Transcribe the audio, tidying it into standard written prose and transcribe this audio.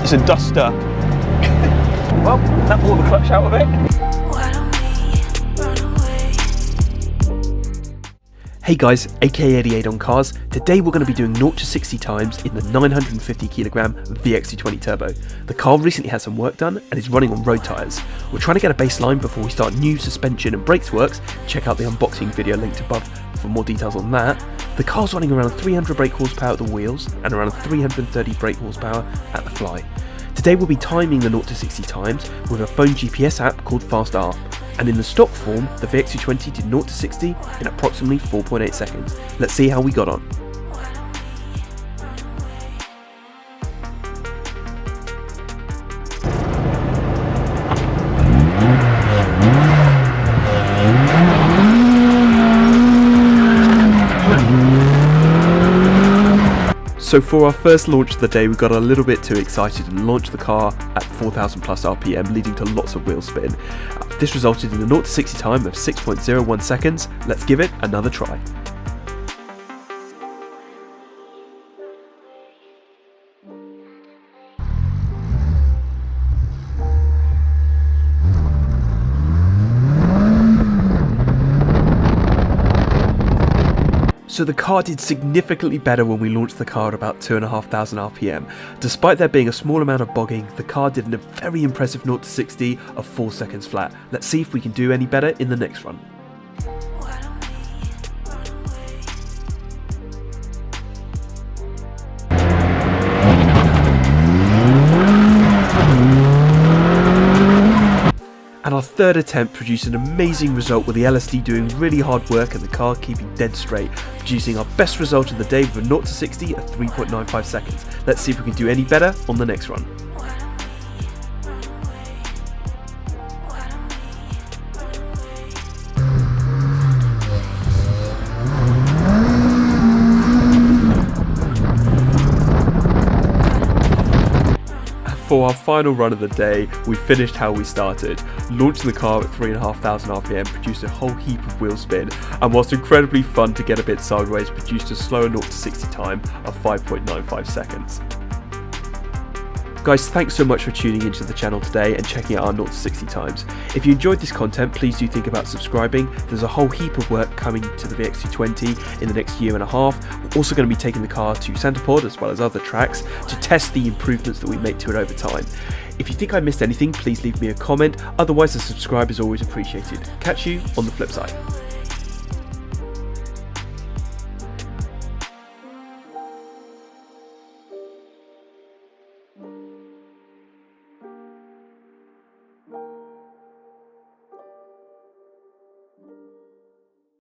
It's a duster. Well, that pulled the clutch out of it. Hey guys, AK88 on cars. Today we're going to be doing 0 to 60 times in the 950kg VX220 Turbo. The car recently had some work done and is running on road tyres. We're trying to get a baseline before we start new suspension and brakes works. Check out the unboxing video linked above for more details on that. The car's running around 300 brake horsepower at the wheels and around 330 brake horsepower at the fly. Today we'll be timing the 0 to 60 times with a phone GPS app called FastR. And in the stock form, the VX220 did 0 to 60 in approximately 4.8 seconds. Let's see how we got on. So for our first launch of the day, we got a little bit too excited and launched the car at 4,000 plus RPM, leading to lots of wheel spin. This resulted in a 0 to 60 time of 6.01 seconds. Let's give it another try. So the car did significantly better when we launched the car at about 2,500 RPM. Despite there being a small amount of bogging, the car did a very impressive 0 to 60 of 4 seconds flat. Let's see if we can do any better in the next run. And our third attempt produced an amazing result with the LSD doing really hard work and the car keeping dead straight, producing our best result of the day with a 0 to 60 at 3.95 seconds. Let's see if we can do any better on the next run. For our final run of the day, we finished how we started, launching the car at 3,500 RPM, produced a whole heap of wheel spin, and whilst incredibly fun to get a bit sideways, produced a slower 0 to 60 time of 5.95 seconds. Guys, thanks so much for tuning into the channel today and checking out our 0 to 60 times. If you enjoyed this content, please do think about subscribing. There's a whole heap of work coming to the VX220 in the next year and a half. We're also going to be taking the car to Unported as well as other tracks to test the improvements that we make to it over time. If you think I missed anything, please leave me a comment. Otherwise, a subscribe is always appreciated. Catch you on the flip side.